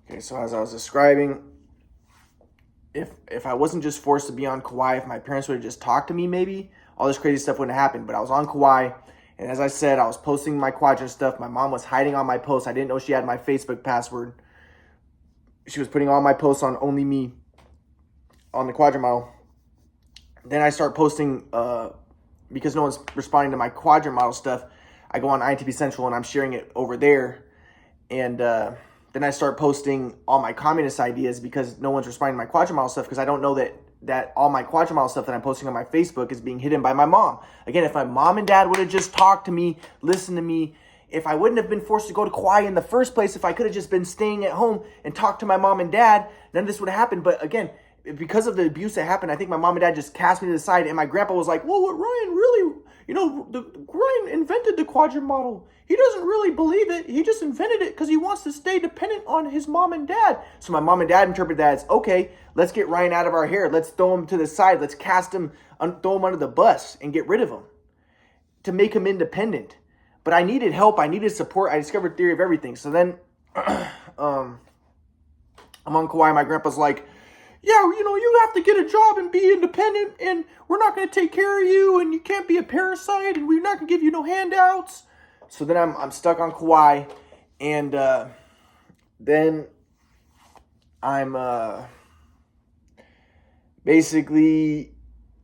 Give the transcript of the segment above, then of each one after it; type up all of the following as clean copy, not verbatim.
Okay, so as I was describing, if I wasn't just forced to be on Kauai, if my parents would have just talked to me, maybe all this crazy stuff wouldn't have happened. But I was on Kauai, and as I said, I was posting my quadrant stuff. My mom was hiding on my posts. I didn't know she had my Facebook password. She was putting all my posts on Only Me on the quadrant model. Then I start posting, because no one's responding to my quadrant model stuff, I go on INTP Central and I'm sharing it over there. And then I start posting all my communist ideas because no one's responding to my quadrant model stuff, because I don't know that all my quadrant model stuff that I'm posting on my Facebook is being hidden by my mom. Again, if my mom and dad would have just talked to me, listened to me, if I wouldn't have been forced to go to Kauai in the first place, if I could have just been staying at home and talked to my mom and dad, none of this would have happened. But again, because of the abuse that happened, I think my mom and dad just cast me to the side, and my grandpa was like, well, Ryan really, Ryan invented the quadrant model. He doesn't really believe it. He just invented it because he wants to stay dependent on his mom and dad. So my mom and dad interpret that as, okay, let's get Ryan out of our hair. Let's throw him to the side. Let's cast him, throw him under the bus and get rid of him to make him independent. But I needed help. I needed support. I discovered theory of everything. So then I'm on Kauai. My grandpa's like, yeah, you have to get a job and be independent, and we're not going to take care of you, and you can't be a parasite, and we're not going to give you no handouts. So then I'm stuck on Kauai, and then I'm basically,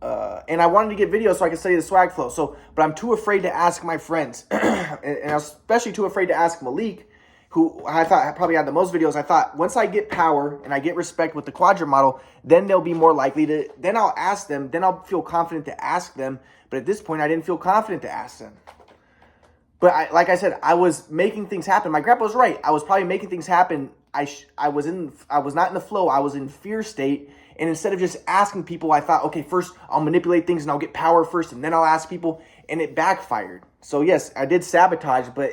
and I wanted to get videos so I could study the swag flow. But I'm too afraid to ask my friends, and I was especially too afraid to ask Malik, who I thought probably had the most videos. I thought once I get power and I get respect with the quadrant model, then they'll be more likely to, then I'll ask them, then I'll feel confident to ask them. But at this point, I didn't feel confident to ask them. But like I said, I was making things happen. My grandpa was right. I was probably making things happen. I was not in the flow. I was in fear state. And instead of just asking people, I thought, okay, first I'll manipulate things and I'll get power first, and then I'll ask people, and it backfired. So yes, I did sabotage, but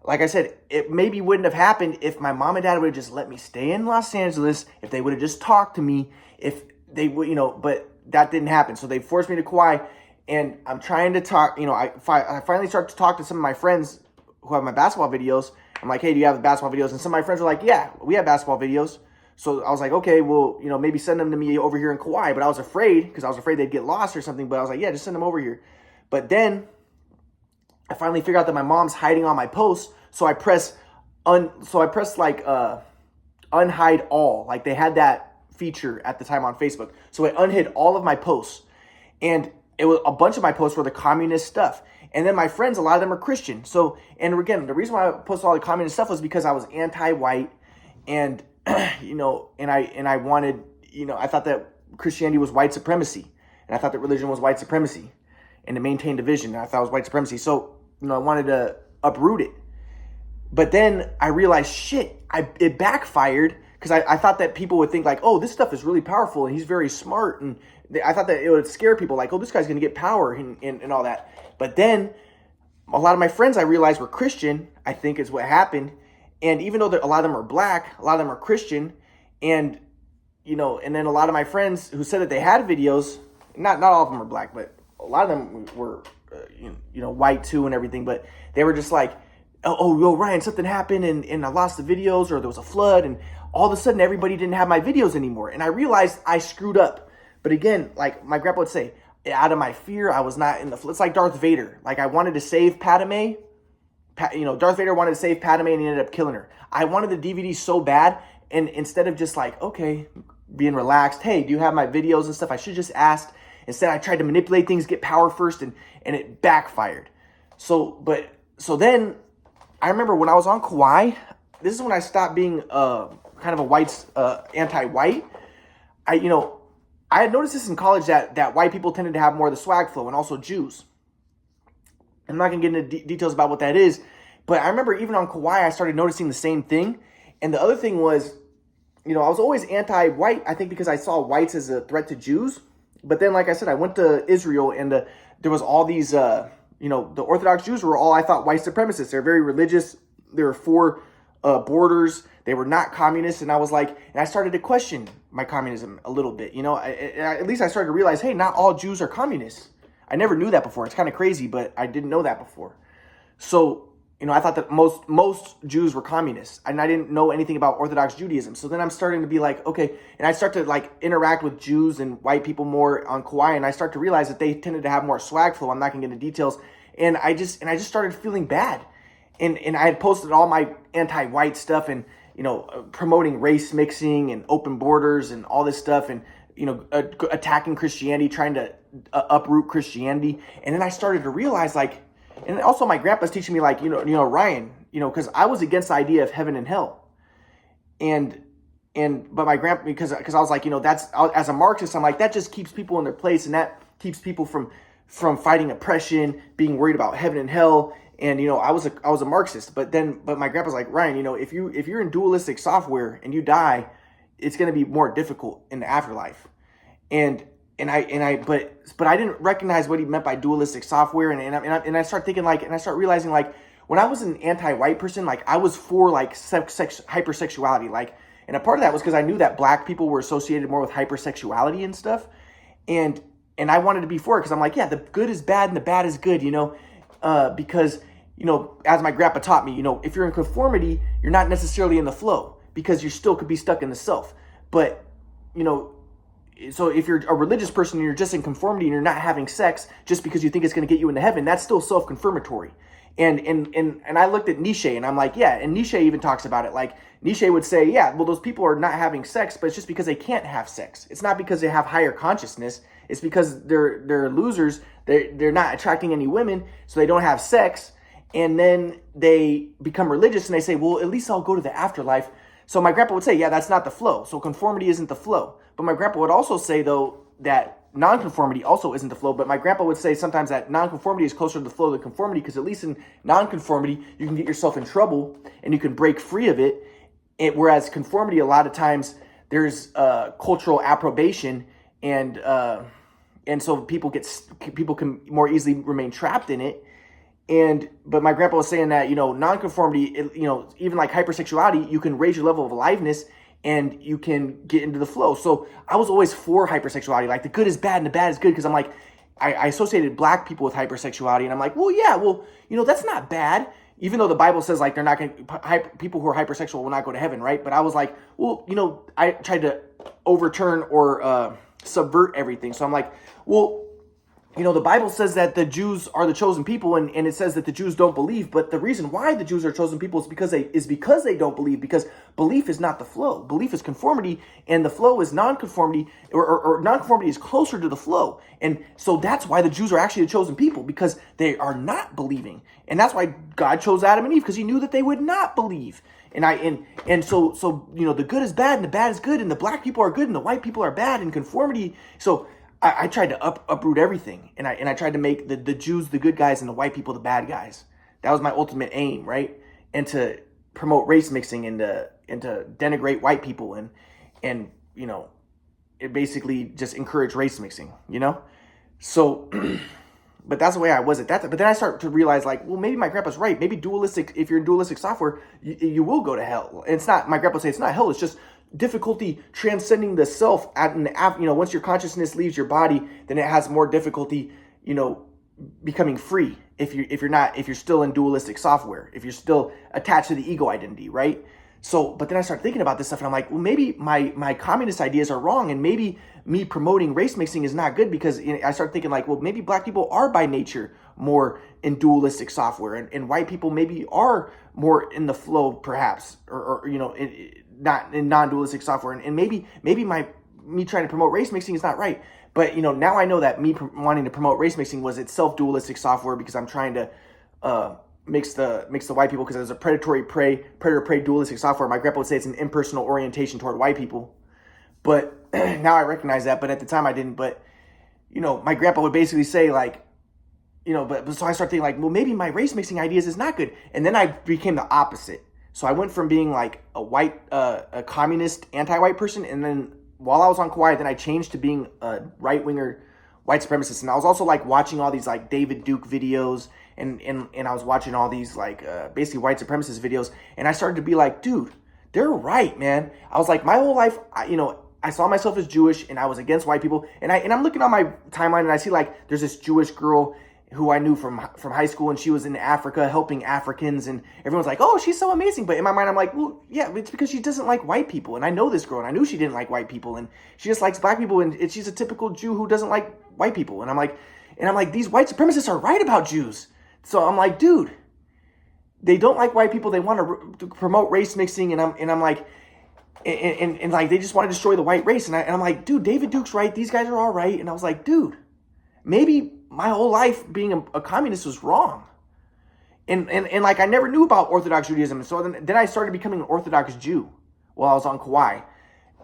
like I said, it maybe wouldn't have happened if my mom and dad would have just let me stay in Los Angeles, if they would have just talked to me, if they would, but that didn't happen. So they forced me to Kauai, and I'm trying to talk, I finally start to talk to some of my friends who have my basketball videos. I'm like, hey, do you have the basketball videos? And some of my friends were like, yeah, we have basketball videos. So I was like, okay, well, maybe send them to me over here in Kauai. But I was afraid, because I was afraid they'd get lost or something. But I was like, yeah, just send them over here. But then I finally figured out that my mom's hiding on my posts, so I press unhide all. Like, they had that feature at the time on Facebook. So it unhid all of my posts, and it was a bunch of my posts were the communist stuff. And then my friends, a lot of them are Christian. So, and again, the reason why I posted all the communist stuff was because I was anti-white, and and I wanted, I thought that Christianity was white supremacy, and I thought that religion was white supremacy, and to maintain division. And I thought it was white supremacy. So, I wanted to uproot it. But then I realized, shit, it backfired, because I thought that people would think like, oh, this stuff is really powerful and he's very smart. And I thought that it would scare people like, oh, this guy's going to get power and all that. But then a lot of my friends I realized were Christian, I think is what happened. And even though a lot of them are black, a lot of them are Christian. And, and then a lot of my friends who said that they had videos, not all of them are black, but a lot of them were white too and everything, but they were just like, yo, Ryan, something happened and I lost the videos, or there was a flood, and all of a sudden everybody didn't have my videos anymore. And I realized I screwed up. But again, like my grandpa would say, out of my fear, I was not in the flood. It's like Darth Vader. Like, I wanted to save Padme. Darth Vader wanted to save Padme and he ended up killing her. I wanted the DVD so bad, and instead of just like, okay, being relaxed, hey, do you have my videos and stuff? I should have just asked. Instead, I tried to manipulate things, get power first, and it backfired. So then I remember when I was on Kauai, this is when I stopped being kind of a white, anti-white. I had noticed this in college that white people tended to have more of the swag flow, and also Jews. I'm not going to get into details about what that is, but I remember even on Kauai, I started noticing the same thing. And the other thing was, I was always anti-white, I think because I saw whites as a threat to Jews. But then, like I said, I went to Israel, and there was all these, the Orthodox Jews were all, I thought, white supremacists. They're very religious. They were for borders. They were not communists. And I was like, and I started to question my communism a little bit. At least I started to realize, hey, not all Jews are communists. I never knew that before. It's kind of crazy, but I didn't know that before. So, I thought that most Jews were communists, and I didn't know anything about Orthodox Judaism. So then I'm starting to be like, okay, and I start to like interact with Jews and white people more on Kauai, and I start to realize that they tended to have more swag flow. I'm not gonna get into details, and I just started feeling bad, and I had posted all my anti-white stuff and promoting race mixing and open borders and all this stuff, and attacking Christianity, trying to uproot Christianity, and then I started to realize like. And also my grandpa's teaching me like, Ryan, because I was against the idea of heaven and hell. But my grandpa, because I was like, that's, as a Marxist, I'm like, that just keeps people in their place. And that keeps people from fighting oppression, being worried about heaven and hell. And, I was a Marxist, but my grandpa's like, Ryan, if you're in dualistic software and you die, it's going to be more difficult in the afterlife. But I didn't recognize what he meant by dualistic software, and I start thinking like, and I start realizing like, when I was an anti-white person, like I was for like hypersexuality, like, and a part of that was because I knew that black people were associated more with hypersexuality and stuff, and I wanted to be for it because I'm like, yeah, the good is bad and the bad is good, because as my grandpa taught me, if you're in conformity, you're not necessarily in the flow because you still could be stuck in the self, but so if you're a religious person and you're just in conformity and you're not having sex just because you think it's going to get you into heaven, that's still self-confirmatory. And I looked at Nietzsche and I'm like, yeah, and Nietzsche even talks about it. Like Nietzsche would say, yeah, well, those people are not having sex, but it's just because they can't have sex. It's not because they have higher consciousness. It's because they're losers. They're not attracting any women, so they don't have sex. And then they become religious and they say, well, at least I'll go to the afterlife. So my grandpa would say, yeah, that's not the flow. So conformity isn't the flow. But my grandpa would also say, though, that nonconformity also isn't the flow. But my grandpa would say sometimes that nonconformity is closer to the flow than conformity, because at least in nonconformity, you can get yourself in trouble and you can break free of it. Whereas conformity, a lot of times, there's cultural approbation, and so people can more easily remain trapped in it. But my grandpa was saying that, nonconformity, even like hypersexuality, you can raise your level of aliveness and you can get into the flow. So I was always for hypersexuality. Like the good is bad and the bad is good. Because I'm like, I associated black people with hypersexuality. And I'm like, well, yeah, that's not bad. Even though the Bible says like they're not going to, people who are hypersexual will not go to heaven, right? But I was like, well, I tried to overturn or subvert everything. So I'm like, well, the Bible says that the Jews are the chosen people, and it says that the Jews don't believe. But the reason why the Jews are chosen people is because they don't believe, because belief is not the flow. Belief is conformity, and the flow is nonconformity, or nonconformity is closer to the flow. And so that's why the Jews are actually the chosen people, because they are not believing. And that's why God chose Adam and Eve, because he knew that they would not believe. So the good is bad and the bad is good, and the black people are good and the white people are bad, and conformity. So I tried to uproot everything, and I tried to make the Jews the good guys and the white people the bad guys. That was my ultimate aim, right? And to promote race mixing and to denigrate white people and it basically just encourage race mixing, So, but that's the way I was at that time. But then I start to realize like, well, maybe my grandpa's right. Maybe if you're in dualistic software, you will go to hell. And it's not, my grandpa would say it's not hell. It's just difficulty transcending the self once your consciousness leaves your body, then it has more difficulty, becoming free if you're still in dualistic software, if you're still attached to the ego identity, right? So, but then I start thinking about this stuff and I'm like, well, maybe my communist ideas are wrong, and maybe me promoting race mixing is not good, because I start thinking like, well, maybe black people are by nature more in dualistic software, and white people maybe are more in the flow, perhaps, or not in non-dualistic software, and maybe me trying to promote race mixing is not right. But now I know that me wanting to promote race mixing was itself dualistic software, because I'm trying to mix the white people, because there's a predator-prey dualistic software. My grandpa would say it's an impersonal orientation toward white people, but now I recognize that. But at the time I didn't. But my grandpa would basically say like, but so I started thinking like, well, maybe my race mixing ideas is not good, and then I became the opposite. So I went from being like a communist, anti-white person, and then while I was on Kauai, then I changed to being a right-winger white supremacist. And I was also like watching all these like David Duke videos, and I was watching all these like basically white supremacist videos, and I started to be like, dude, they're right, man. I was like, my whole life, I saw myself as Jewish, and I was against white people, and I'm looking on my timeline, and I see like there's this Jewish girl who I knew from high school, and she was in Africa helping Africans, and everyone's like, oh, she's so amazing. But in my mind, I'm like, well, yeah, it's because she doesn't like white people. And I know this girl, and I knew she didn't like white people, and she just likes black people, and she's a typical Jew who doesn't like white people. And I'm like, these white supremacists are right about Jews. So I'm like, dude, they don't like white people. They want to promote race mixing, and I'm like, and like they just want to destroy the white race. And I'm like, dude, David Duke's right. These guys are all right. And I was like, dude, maybe my whole life being a communist was wrong. And like I never knew about Orthodox Judaism. And so then I started becoming an Orthodox Jew while I was on Kauai.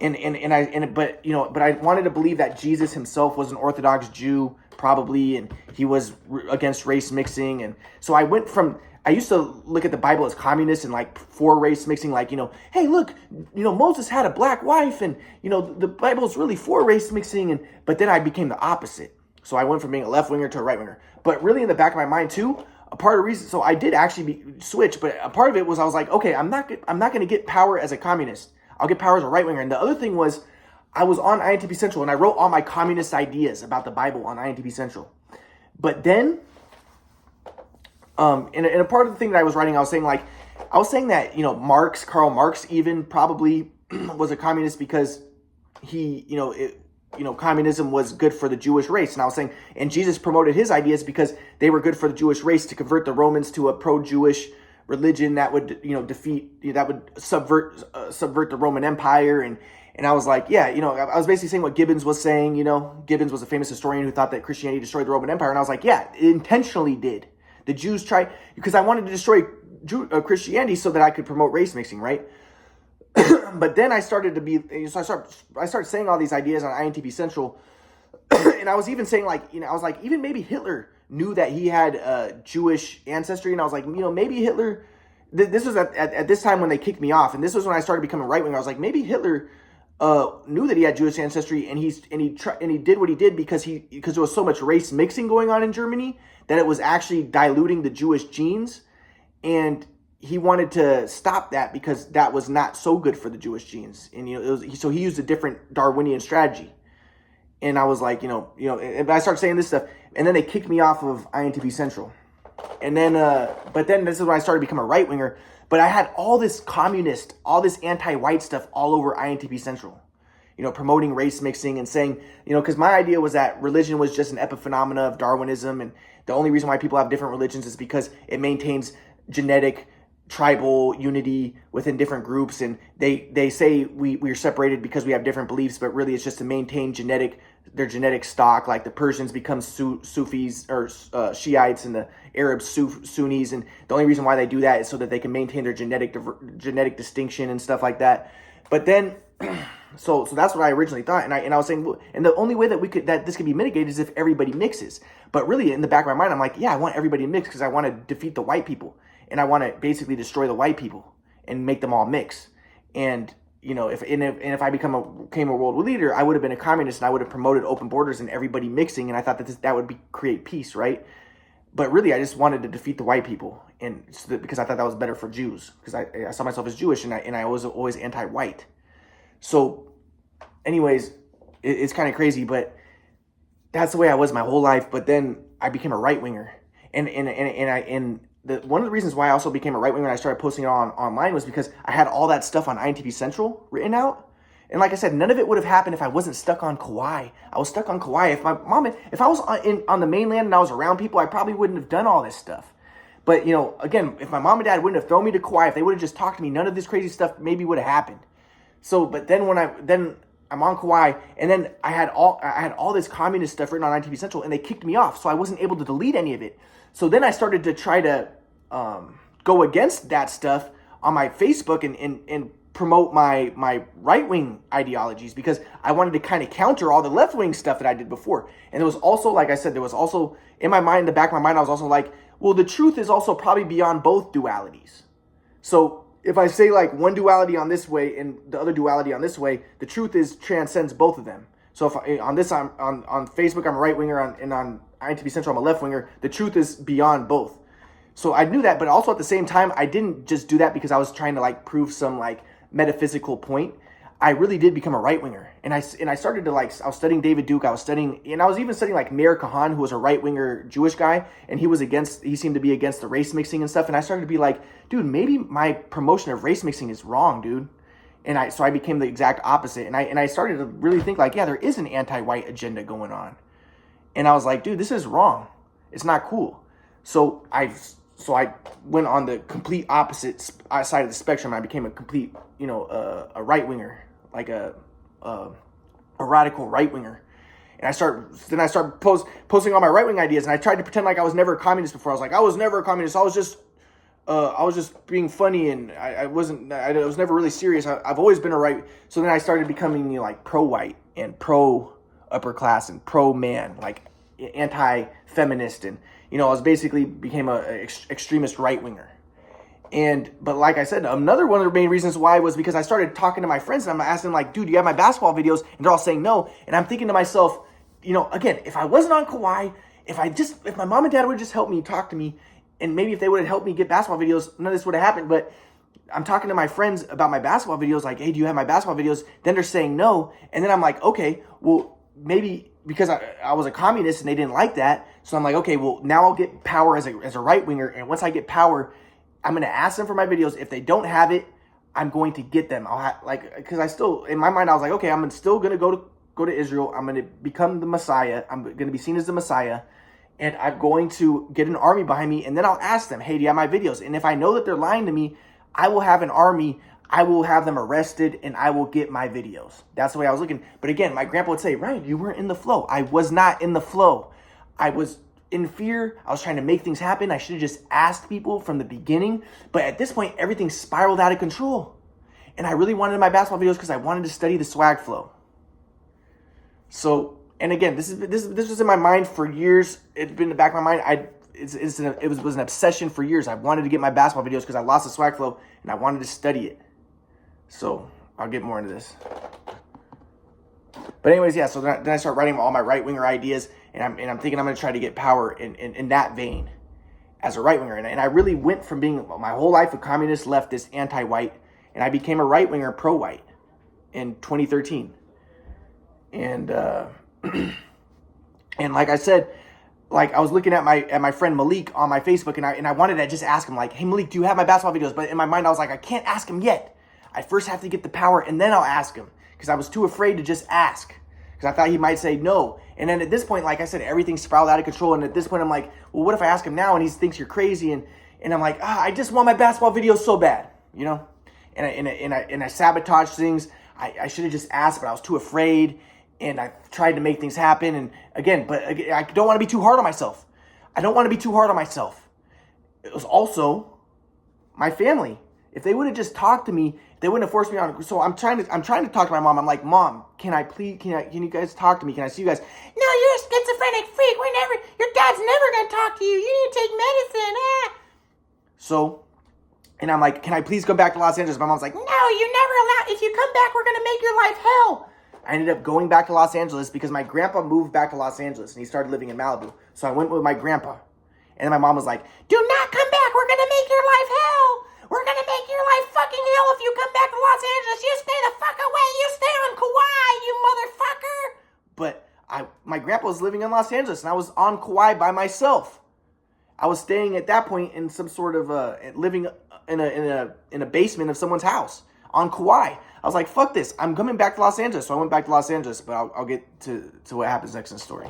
But I wanted to believe that Jesus himself was an Orthodox Jew, probably, and he was against race mixing. And so I used to look at the Bible as communist and like for race mixing, like, hey, look, Moses had a black wife, and the Bible is really for race mixing. But then I became the opposite. So I went from being a left winger to a right winger. But really in the back of my mind too, a part of the reason, so I did actually switch, but a part of it was I was like, okay, I'm not going to get power as a communist. I'll get power as a right winger. And the other thing was I was on INTP Central, and I wrote all my communist ideas about the Bible on INTP Central. But then, in a part of the thing that I was writing, I was saying that, Karl Marx even probably was a communist because he, communism was good for the Jewish race. And I was saying, and Jesus promoted his ideas because they were good for the Jewish race to convert the Romans to a pro-Jewish religion that would, subvert the Roman Empire. And I was like, yeah, I was basically saying what Gibbons was saying. Gibbons was a famous historian who thought that Christianity destroyed the Roman Empire. And I was like, yeah, it intentionally did. The Jews tried, because I wanted to destroy Christianity so that I could promote race mixing, right? But then I started saying all these ideas on INTP Central, and I was even saying even maybe Hitler knew that he had Jewish ancestry, and I was like, maybe Hitler. This was at this time when they kicked me off, and this was when I started becoming right wing. I was like, maybe Hitler knew that he had Jewish ancestry, and he did what he did because there was so much race mixing going on in Germany that it was actually diluting the Jewish genes, and he wanted to stop that because that was not so good for the Jewish genes. And, so he used a different Darwinian strategy. And I was like, and I started saying this stuff, and then they kicked me off of INTP Central. And then, but then this is when I started becoming a right winger. But I had all this communist, all this anti-white stuff all over INTP Central, promoting race mixing and saying, because my idea was that religion was just an epiphenomena of Darwinism. And the only reason why people have different religions is because it maintains genetic tribal unity within different groups, and they say we're separated because we have different beliefs, but really it's just to maintain their genetic stock. Like the Persians become Sufis or Shiites, and the Arabs Sunnis, and the only reason why they do that is so that they can maintain their genetic distinction and stuff like that. But then so that's what I originally thought, and I was saying, and the only way that this could be mitigated is if everybody mixes. But really in the back of my mind, I'm like, yeah, I want everybody to mix because I want to defeat the white people. And I want to basically destroy the white people and make them all mix. And if I became a world leader, I would have been a communist, and I would have promoted open borders and everybody mixing. And I thought that would create peace, right? But really, I just wanted to defeat the white people, and because I thought that was better for Jews, because I saw myself as Jewish, and I was always anti-white. So, anyways, it's kind of crazy, but that's the way I was my whole life. But then I became a right winger, and one of the reasons why I also became a right winger and I started posting it online was because I had all that stuff on INTP Central written out. And like I said, none of it would have happened if I wasn't stuck on Kauai. I was stuck on Kauai. If I was on the mainland and I was around people, I probably wouldn't have done all this stuff. But, again, if my mom and dad wouldn't have thrown me to Kauai, if they would have just talked to me, none of this crazy stuff maybe would have happened. So, but then I'm on Kauai, and then I had all this communist stuff written on INTP Central, and they kicked me off, so I wasn't able to delete any of it. So then I started to try to go against that stuff on my Facebook and promote my right-wing ideologies, because I wanted to kind of counter all the left-wing stuff that I did before. And there was also, like I said, there was also in my mind, in the back of my mind, I was also like, well, the truth is also probably beyond both dualities. So if I say like one duality on this way and the other duality on this way, the truth transcends both of them. So if on Facebook I'm a right winger, and on INTP Central I'm a left winger, the truth is beyond both. So I knew that, but also at the same time, I didn't just do that because I was trying to like prove some like metaphysical point. I really did become a right winger. And I started to like, I was studying David Duke. I was even studying like Meir Kahan, who was a right winger Jewish guy. And he seemed to be against the race mixing and stuff. And I started to be like, dude, maybe my promotion of race mixing is wrong, dude. And so I became the exact opposite. And I started to really think like, yeah, there is an anti-white agenda going on. And I was like, dude, this is wrong. It's not cool. So I went on the complete opposite side of the spectrum. I became a complete, a right winger, like a radical right winger. And I started posting all my right wing ideas, and I tried to pretend like I was never a communist before. I was like, I was never a communist. I was just being funny, and I was never really serious. I've always been a right. So then I started becoming like pro-white and pro-upper class and pro-man, like anti-feminist, and I was basically became a extremist right winger. But like I said, another one of the main reasons why was because I started talking to my friends, and I'm asking them like, dude, do you have my basketball videos? And they're all saying no. And I'm thinking to myself, again, if I wasn't on Kawhi, if my mom and dad would just help me, talk to me, and maybe if they would have helped me get basketball videos, none of this would have happened. But I'm talking to my friends about my basketball videos, like, hey, do you have my basketball videos? Then they're saying no. And then I'm like, okay, well, maybe because I was a communist and they didn't like that. So I'm like, okay, well, now I'll get power as a right winger. And once I get power, I'm going to ask them for my videos. If they don't have it, I'm going to get them. Because I still, in my mind, I was like, okay, I'm still going to go to Israel. I'm going to become the Messiah. I'm going to be seen as the Messiah. And I'm going to get an army behind me. And then I'll ask them, hey, do you have my videos? And if I know that they're lying to me, I will have an army. I will have them arrested, and I will get my videos. That's the way I was looking. But again, my grandpa would say, Ryan, you weren't in the flow. I was not in the flow. I was in fear. I was trying to make things happen. I should have just asked people from the beginning. But at this point, everything spiraled out of control. And I really wanted my basketball videos because I wanted to study the swag flow. So, and again, this was in my mind for years. It's been in the back of my mind. It was an obsession for years. I wanted to get my basketball videos because I lost the swag flow, and I wanted to study it. So I'll get more into this. But anyways, yeah, so then I start writing all my right-winger ideas, and I'm thinking I'm going to try to get power in that vein as a right-winger. And I really went from being my whole life a communist, leftist, anti-white, and I became a right-winger, pro-white in 2013. And and like I said, like I was looking at my friend Malik on my Facebook, and I wanted to just ask him like, hey Malik, do you have my basketball videos? But in my mind, I was like, I can't ask him yet. I first have to get the power, and then I'll ask him, because I was too afraid to just ask, because I thought he might say no. And then at this point, like I said, everything spiraled out of control. And at this point, I'm like, well, what if I ask him now and he thinks you're crazy? And I'm like, I just want my basketball videos so bad, And I sabotaged things. I should have just asked, but I was too afraid. And I tried to make things happen. And again, I don't want to be too hard on myself. It was also my family. If they would have just talked to me, they wouldn't have forced me on. So I'm trying to talk to my mom. I'm like, Mom, can you guys talk to me? Can I see you guys? No, you're a schizophrenic freak. Your dad's never going to talk to you. You need to take medicine. So, and I'm like, can I please come back to Los Angeles? My mom's like, no, you're never allowed. If you come back, we're going to make your life hell. I ended up going back to Los Angeles because my grandpa moved back to Los Angeles and he started living in Malibu. So I went with my grandpa. And then my mom was like, do not come back. We're going to make your life hell. We're going to make your life fucking hell if you come back to Los Angeles. You stay the fuck away. You stay on Kauai, you motherfucker. But my grandpa was living in Los Angeles, and I was on Kauai by myself. I was staying at that point in some sort of living in a basement of someone's house on Kauai. I was like, fuck this. I'm coming back to Los Angeles. So I went back to Los Angeles, but I'll get to what happens next in the story.